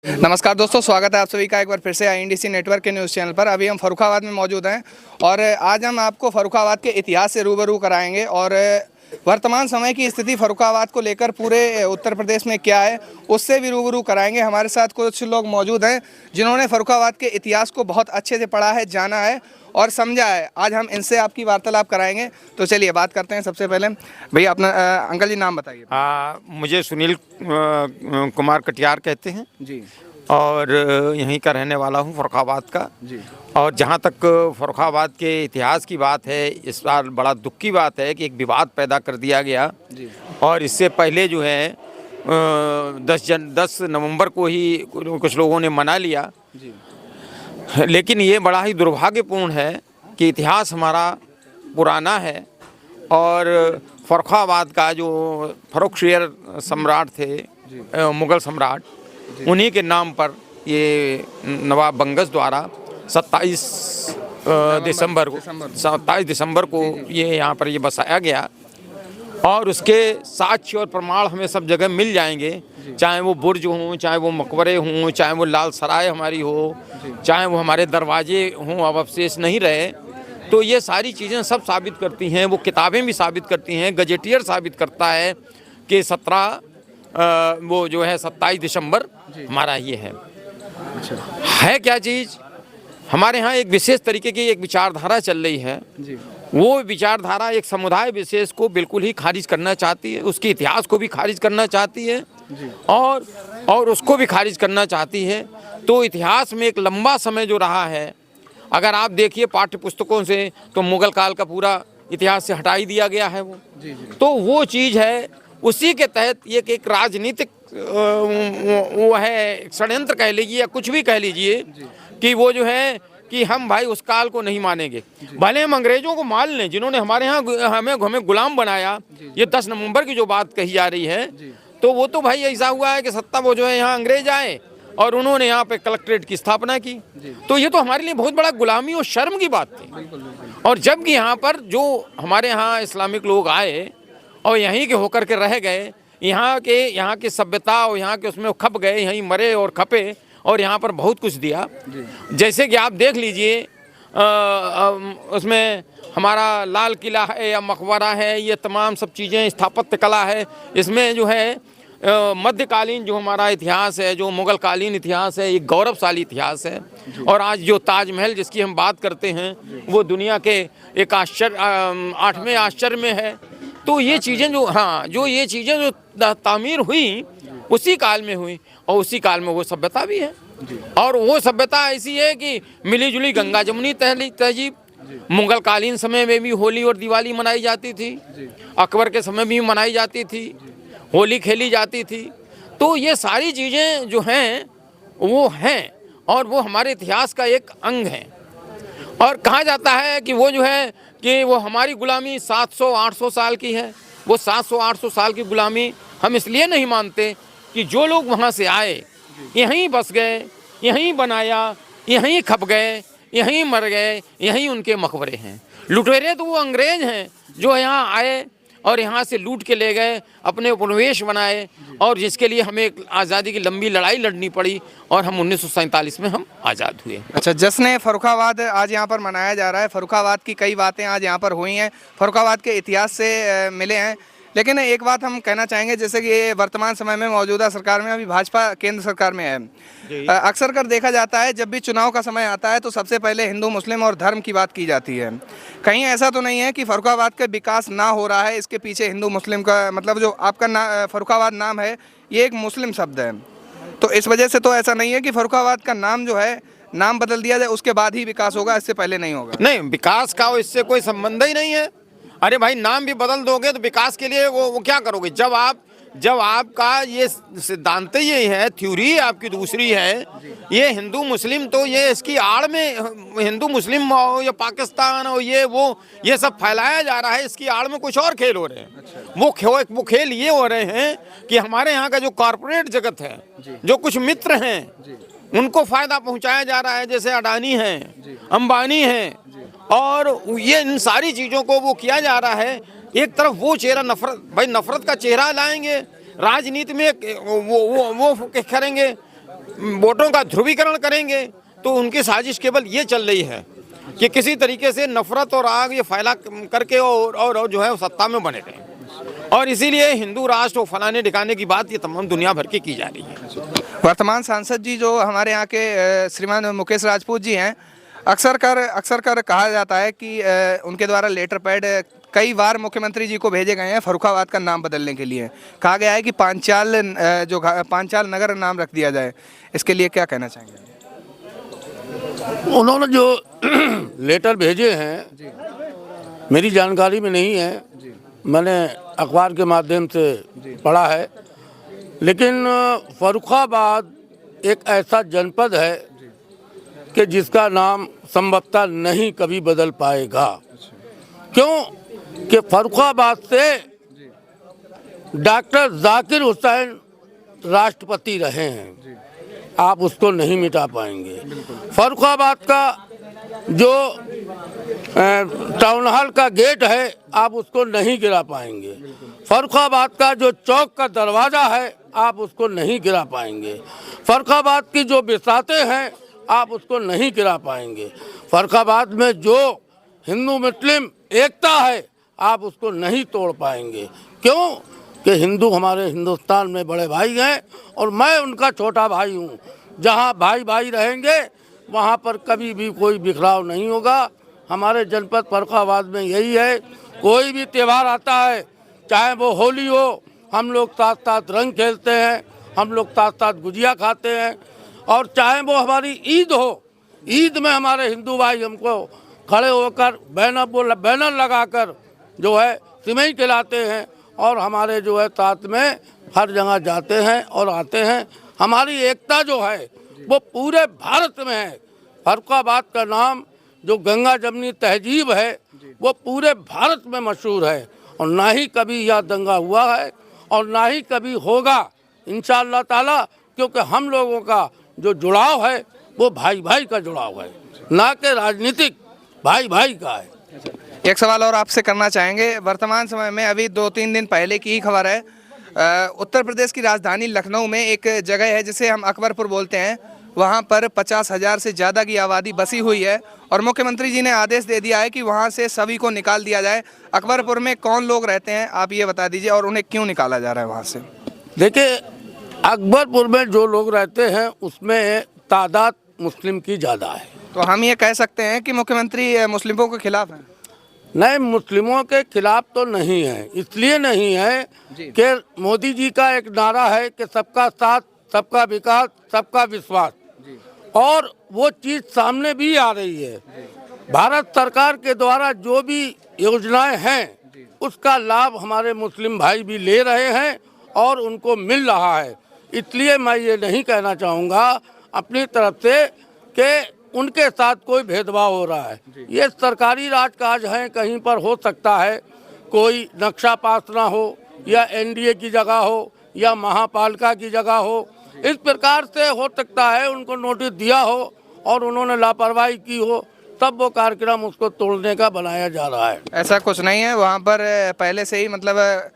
नमस्कार दोस्तों, स्वागत है आप सभी का एक बार फिर से INDC नेटवर्क के न्यूज़ चैनल पर। अभी हम फर्रुखाबाद में मौजूद हैं और आज हम आपको फर्रुखाबाद के इतिहास से रूबरू कराएंगे और वर्तमान समय की स्थिति फर्रुखाबाद को लेकर पूरे उत्तर प्रदेश में क्या है उससे भी रूबरू कराएंगे। हमारे साथ कुछ लोग मौजूद हैं जिन्होंने फर्रुखाबाद के इतिहास को बहुत अच्छे से पढ़ा है, जाना है और समझा है। आज हम इनसे आपकी वार्तालाप कराएंगे। तो चलिए बात करते हैं। सबसे पहले भैया अपना अंकल जी नाम बताइए। मुझे सुनील कुमार कटियार कहते हैं जी, और यहीं का रहने वाला हूँ, फर्रुखाबाद का जी। और जहाँ तक फर्रुखाबाद के इतिहास की बात है, इस बार बड़ा दुख की बात है कि एक विवाद पैदा कर दिया गया जी। और इससे पहले जो है 10 नवंबर को ही कुछ लोगों ने मना लिया जी। लेकिन ये बड़ा ही दुर्भाग्यपूर्ण है कि इतिहास हमारा पुराना है और फर्रुखाबाद का जो फर्रुखशियर सम्राट थे, मुग़ल सम्राट, उन्हीं के नाम पर ये नवाब बंगस द्वारा 27 दिसंबर को ये यहाँ पर ये बसाया गया और उसके साक्ष्य और प्रमाण हमें सब जगह मिल जाएंगे, चाहे वो बुर्ज हों, चाहे वो मकबरे हों, चाहे वो लाल सराय हमारी हो, चाहे वो हमारे दरवाजे हों, अब अवशेष नहीं रहे। तो ये सारी चीज़ें सब साबित करती हैं, वो किताबें भी साबित करती हैं, गजेटियर साबित करता है कि 27 दिसंबर हमारा ये है। अच्छा। है क्या चीज़? हमारे यहाँ एक विशेष तरीके की एक विचारधारा चल रही है। जी। वो विचारधारा एक समुदाय विशेष को बिल्कुल ही खारिज करना चाहती है, उसके इतिहास को भी खारिज करना चाहती है और उसको भी खारिज करना चाहती है। तो इतिहास में एक लंबा समय जो रहा है, अगर आप देखिए पाठ्य पुस्तकों से, तो मुग़ल काल का पूरा इतिहास से हटा ही दिया गया है वो। जी, जी। तो वो चीज़ है, उसी के तहत ये एक राजनीतिक वो है, षड्यंत्र कह लीजिए या कुछ भी कह लीजिए कि वो जो है कि हम भाई उस काल को नहीं मानेंगे। भले हम अंग्रेजों को मान लें जिन्होंने हमारे यहाँ हमें गुलाम बनाया। ये 10 नवंबर की जो बात कही जा रही है, तो वो तो भाई ऐसा हुआ है कि सत्ता वो जो है यहाँ अंग्रेज आए और उन्होंने यहाँ पे कलेक्ट्रेट की स्थापना की। तो ये तो हमारे लिए बहुत बड़ा गुलामी और शर्म की बात थी। और जबकि यहाँ पर जो हमारे यहाँ इस्लामिक लोग आए और यहीं के होकर के रह गए, यहाँ की सभ्यता और यहाँ के उसमें खप गए, यहीं मरे और खपे और यहाँ पर बहुत कुछ दिया। जैसे कि आप देख लीजिए, उसमें हमारा लाल किला है या मकबरा है, ये तमाम सब चीज़ें, स्थापत्य कला है। इसमें जो है मध्यकालीन जो हमारा इतिहास है, जो मुग़ल कालीन इतिहास है, एक गौरवशाली इतिहास है। और आज जो ताजमहल जिसकी हम बात करते हैं, वो दुनिया के एक 8वें आश्चर्य में है। तो ये चीज़ें जो ये चीज़ें जो तामीर हुई उसी काल में हुई और उसी काल में वो सभ्यता भी है। और वो सभ्यता ऐसी है कि मिली जुली गंगा जमुनी तहजीब। मुग़ल कालीन समय में भी होली और दिवाली मनाई जाती थी, अकबर के समय भी मनाई जाती थी, होली खेली जाती थी। तो ये सारी चीज़ें जो हैं वो हैं और वो हमारे इतिहास का एक अंग है। और कहा जाता है कि वो जो है कि वो हमारी गुलामी 700-800 साल की है। वो 700-800 साल की गुलामी हम इसलिए नहीं मानते कि जो लोग वहाँ से आए, यहीं बस गए, यहीं बनाया, यहीं खप गए, यहीं मर गए, यहीं उनके मकबरे हैं। लुटेरे तो वो अंग्रेज हैं जो यहाँ आए और यहाँ से लूट के ले गए, अपने उपनिवेश बनाए और जिसके लिए हमें एक आज़ादी की लंबी लड़ाई लड़नी पड़ी और हम 1947 में हम आज़ाद हुए। अच्छा, जश्न फर्रुखाबाद आज यहाँ पर मनाया जा रहा है। फर्रुखाबाद की कई बातें आज यहाँ पर हुई हैं, फर्रुखाबाद के इतिहास से मिले हैं। लेकिन एक बात हम कहना चाहेंगे, जैसे कि ये वर्तमान समय में मौजूदा सरकार में अभी भाजपा केंद्र सरकार में है। अक्सर कर देखा जाता है जब भी चुनाव का समय आता है तो सबसे पहले हिंदू मुस्लिम और धर्म की बात की जाती है। कहीं ऐसा तो नहीं है कि फर्रुखाबाद का विकास ना हो रहा है, इसके पीछे हिंदू मुस्लिम का मतलब जो आपका फर्रुखाबाद नाम है ये एक मुस्लिम शब्द है, तो इस वजह से तो ऐसा नहीं है कि फर्रुखाबाद का नाम जो है नाम बदल दिया जाए उसके बाद ही विकास होगा, इससे पहले नहीं होगा? नहीं, विकास का इससे कोई संबंध ही नहीं है। अरे भाई, नाम भी बदल दोगे तो विकास के लिए वो क्या करोगे? जब आपका ये सिद्धांत ये है, थ्योरी आपकी दूसरी है, ये हिंदू मुस्लिम, तो ये इसकी आड़ में हिंदू मुस्लिम हो या पाकिस्तान हो, ये सब फैलाया जा रहा है। इसकी आड़ में कुछ और खेल हो रहे हैं। अच्छा। वो खेल ये हो रहे हैं कि हमारे यहाँ का जो कॉरपोरेट जगत है, जो कुछ मित्र हैं, उनको फायदा पहुँचाया जा रहा है। जैसे अडानी हैं, अंबानी हैं, और ये इन सारी चीज़ों को वो किया जा रहा है। एक तरफ वो चेहरा नफरत का चेहरा लाएंगे राजनीति में, वो करेंगे वोटों का ध्रुवीकरण करेंगे। तो उनकी साजिश केवल ये चल रही है कि किसी तरीके से नफरत और आग ये फैला करके और जो है वो सत्ता में बने रहें, और इसीलिए हिंदू राष्ट्र और फलाने ठिकाने की बात ये तमाम दुनिया भर की जा रही है। वर्तमान सांसद जी जो हमारे यहाँ के श्रीमान मुकेश राजपूत जी हैं, अक्सर कर कहा जाता है कि उनके द्वारा लेटर पैड कई बार मुख्यमंत्री जी को भेजे गए हैं फर्रुखाबाद का नाम बदलने के लिए। कहा गया है कि पांचाल नगर नाम रख दिया जाए। इसके लिए क्या कहना चाहेंगे? उन्होंने जो लेटर भेजे हैं मेरी जानकारी में नहीं है, मैंने अखबार के माध्यम से पढ़ा है, लेकिन फर्रुखाबाद एक ऐसा जनपद है कि जिसका नाम संभवतः नहीं कभी बदल पाएगा। क्यों कि फर्रुखाबाद से डॉक्टर जाकिर हुसैन राष्ट्रपति रहे हैं, आप उसको नहीं मिटा पाएंगे। फर्रुखाबाद का जो टाउन हॉल का गेट है आप उसको नहीं गिरा पाएंगे। फर्रुखाबाद का जो चौक का दरवाज़ा है आप उसको नहीं गिरा पाएंगे। फर्रुखाबाद की जो बिसातें हैं आप उसको नहीं गिरा पाएंगे। फर्रुखाबाद में जो हिंदू मुस्लिम एकता है आप उसको नहीं तोड़ पाएंगे। क्यों कि हिंदू हमारे हिंदुस्तान में बड़े भाई हैं और मैं उनका छोटा भाई हूँ। जहाँ भाई भाई रहेंगे वहाँ पर कभी भी कोई बिखराव नहीं होगा। हमारे जनपद फर्रुखाबाद में यही है, कोई भी त्यौहार आता है, चाहे वो होली हो, हम लोग साथ साथ रंग खेलते हैं, हम लोग साथ साथ गुजिया खाते हैं, और चाहे वो हमारी ईद हो, ईद में हमारे हिंदू भाई हमको खड़े होकर बैनर लगाकर जो है सिमई खिलाते हैं, और हमारे जो है साथ में हर जगह जाते हैं और आते हैं। हमारी एकता जो है वो पूरे भारत में है। फर्रुखाबाद का नाम जो गंगा जमनी तहजीब है वो पूरे भारत में मशहूर है, और ना ही कभी यह दंगा हुआ है और ना ही कभी होगा इंशाअल्लाह ताला, क्योंकि हम लोगों का जो जुड़ाव है वो भाई भाई का जुड़ाव है, ना कि राजनीतिक भाई भाई का है। एक सवाल और आपसे करना चाहेंगे। वर्तमान समय में अभी 2-3 दिन पहले की ही खबर है, उत्तर प्रदेश की राजधानी लखनऊ में एक जगह है जिसे हम अकबरपुर बोलते हैं, वहाँ पर 50,000 से ज़्यादा की आबादी बसी हुई है, और मुख्यमंत्री जी ने आदेश दे दिया है कि वहाँ से सभी को निकाल दिया जाए। अकबरपुर में कौन लोग रहते हैं आप ये बता दीजिए, और उन्हें क्यों निकाला जा रहा है वहाँ से? देखिए, अकबरपुर में जो लोग रहते हैं उसमें तादाद मुस्लिम की ज़्यादा है। तो हम ये कह सकते हैं कि मुख्यमंत्री मुस्लिमों के खिलाफ हैं? नहीं, मुस्लिमों के खिलाफ तो नहीं है। इसलिए नहीं है कि मोदी जी का एक नारा है कि सबका साथ, सबका विकास, सबका विश्वास, और वो चीज़ सामने भी आ रही है। भारत सरकार के द्वारा जो भी योजनाएं हैं उसका लाभ हमारे मुस्लिम भाई भी ले रहे हैं और उनको मिल रहा है। इसलिए मैं ये नहीं कहना चाहूँगा अपनी तरफ से कि उनके साथ कोई भेदभाव हो रहा है। ये सरकारी राजकाज है, कहीं पर हो सकता है कोई नक्शा पास ना हो, या एनडीए की जगह हो, या महापालिका की जगह हो, इस प्रकार से हो सकता है उनको नोटिस दिया हो और उन्होंने लापरवाही की हो, तब वो कार्यक्रम उसको तोड़ने का बनाया जा रहा है। ऐसा कुछ नहीं है, वहाँ पर पहले से ही मतलब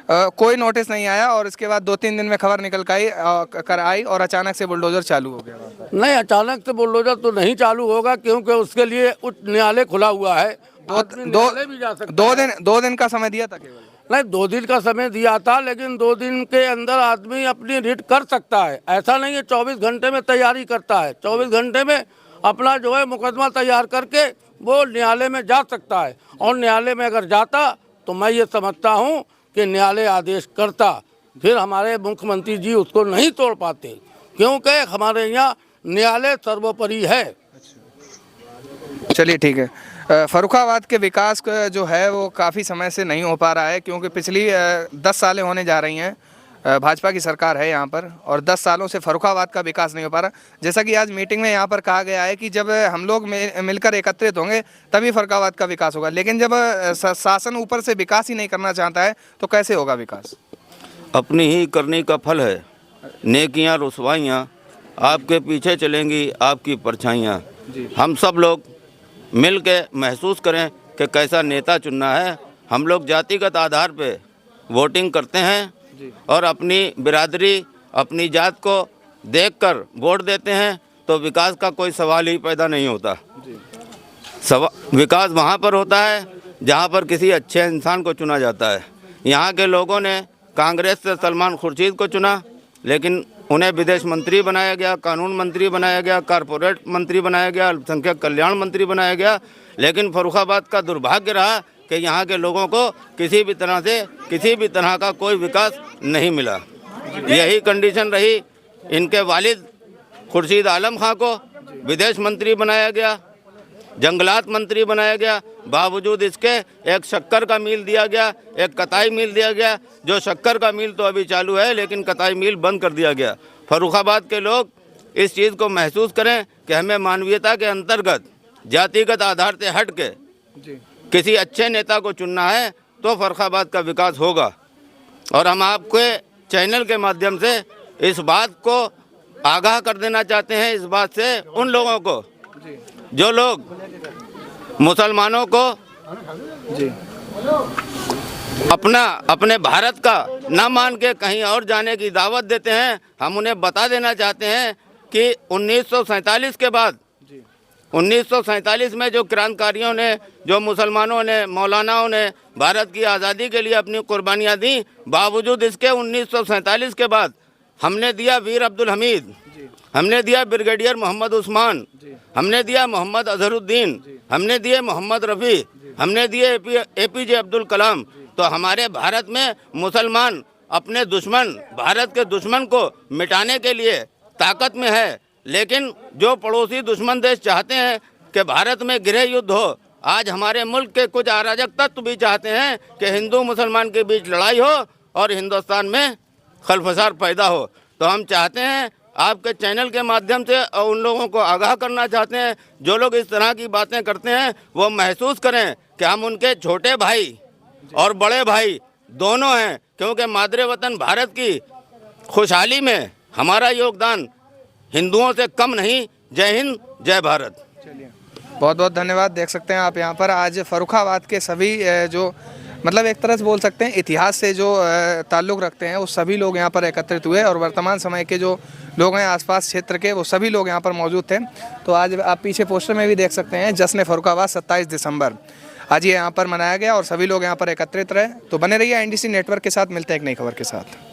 कोई नोटिस नहीं आया, और इसके बाद 2-3 दिन में खबर निकल कर आई और अचानक से बुलडोजर चालू हो गया। नहीं, अचानक से बुलडोजर तो नहीं चालू होगा, क्योंकि उसके लिए उच्च न्यायालय खुला हुआ है। दो दिन का समय दिया था केवल? नहीं, 2 दिन का समय दिया था, लेकिन 2 दिन के अंदर आदमी अपनी रिट कर सकता है। ऐसा नहीं है 24 घंटे में तैयारी करता है। 24 घंटे में अपना जो है मुकदमा तैयार करके वो न्यायालय में जा सकता है, और न्यायालय में अगर जाता तो मैं ये समझता हूँ कि न्यायालय आदेश करता, फिर हमारे मुख्यमंत्री जी उसको नहीं तोड़ पाते, क्योंकि हमारे यहाँ न्यायालय सर्वोपरि है। चलिए ठीक है। फर्रुखाबाद के विकास जो है वो काफ़ी समय से नहीं हो पा रहा है, क्योंकि पिछली 10 सालें होने जा रही हैं, भाजपा की सरकार है यहाँ पर, और 10 सालों से फर्रुखाबाद का विकास नहीं हो पा रहा। जैसा कि आज मीटिंग में यहाँ पर कहा गया है कि जब हम लोग मिलकर एकत्रित होंगे तभी फर्रुखाबाद का विकास होगा, लेकिन जब शासन ऊपर से विकास ही नहीं करना चाहता है तो कैसे होगा विकास? अपनी ही करने का फल है, नेकियां रुसवाइयाँ आपके पीछे चलेंगी, आपकी परछाइयाँ। हम सब लोग मिल के महसूस करें कि कैसा नेता चुनना है। हम लोग जातिगत आधार पे वोटिंग करते हैं और अपनी बिरादरी, अपनी जात को देखकर वोट देते हैं तो विकास का कोई सवाल ही पैदा नहीं होता। विकास वहाँ पर होता है जहाँ पर किसी अच्छे इंसान को चुना जाता है। यहाँ के लोगों ने कांग्रेस से सलमान खुर्शीद को चुना, लेकिन उन्हें विदेश मंत्री बनाया गया, कानून मंत्री बनाया गया, कारपोरेट मंत्री बनाया गया, अल्पसंख्यक कल्याण मंत्री बनाया गया। लेकिन फर्रुखाबाद का दुर्भाग्य रहा कि यहाँ के लोगों को किसी भी तरह का कोई विकास नहीं मिला। यही कंडीशन रही। इनके वालिद खुर्शीद आलम खां को विदेश मंत्री बनाया गया, जंगलात मंत्री बनाया गया, बावजूद इसके एक शक्कर का मिल दिया गया, एक कताई मिल दिया गया। जो शक्कर का मिल तो अभी चालू है, लेकिन कताई मिल बंद कर दिया गया। फर्रुखाबाद के लोग इस चीज़ को महसूस करें कि हमें मानवीयता के अंतर्गत जातिगत आधार से हट के किसी अच्छे नेता को चुनना है तो फर्रुखाबाद का विकास होगा। और हम आपके चैनल के माध्यम से इस बात को आगाह कर देना चाहते हैं, इस बात से उन लोगों को जो लोग मुसलमानों को अपने भारत का ना मान के कहीं और जाने की दावत देते हैं। हम उन्हें बता देना चाहते हैं कि 1947 के बाद 1947 में जो क्रांतिकारियों ने, जो मुसलमानों ने, मौलानाओं ने भारत की आज़ादी के लिए अपनी कुर्बानियाँ दी, बावजूद इसके 1947 के बाद हमने दिया वीर अब्दुल हमीद, हमने दिया ब्रिगेडियर मोहम्मद उस्मान, हमने दिया मोहम्मद अजहरुद्दीन, हमने दिए मोहम्मद रफ़ी, हमने दिए APJ अब्दुल कलाम। तो हमारे भारत में मुसलमान अपने दुश्मन, भारत के दुश्मन को मिटाने के लिए ताकत में है। लेकिन जो पड़ोसी दुश्मन देश चाहते हैं कि भारत में गृह युद्ध हो, आज हमारे मुल्क के कुछ अराजक तत्व भी चाहते हैं कि हिंदू मुसलमान के बीच लड़ाई हो और हिंदुस्तान में खलफसार पैदा हो। तो हम चाहते हैं आपके चैनल के माध्यम से और उन लोगों को आगाह करना चाहते हैं जो लोग इस तरह की बातें करते हैं, वो महसूस करें कि हम उनके छोटे भाई और बड़े भाई दोनों हैं, क्योंकि मादरे वतन भारत की खुशहाली में हमारा योगदान हिंदुओं से कम नहीं। जय हिंद, जय भारत। चलिए, बहुत बहुत धन्यवाद। देख सकते हैं आप यहाँ पर आज फर्रुखाबाद के सभी जो मतलब एक तरह से बोल सकते हैं इतिहास से जो ताल्लुक़ रखते हैं, वो सभी लोग यहाँ पर एकत्रित हुए और वर्तमान समय के जो लोग हैं आसपास क्षेत्र के, वो सभी लोग यहाँ पर मौजूद थे। तो आज आप पीछे पोस्टर में भी देख सकते हैं जश्न फर्रुखाबाद 27 दिसंबर आज ये यहाँ पर मनाया गया और सभी लोग यहाँ पर एकत्रित रहे। तो बने रहिए NDC नेटवर्क के साथ, मिलते हैं एक नई खबर के साथ।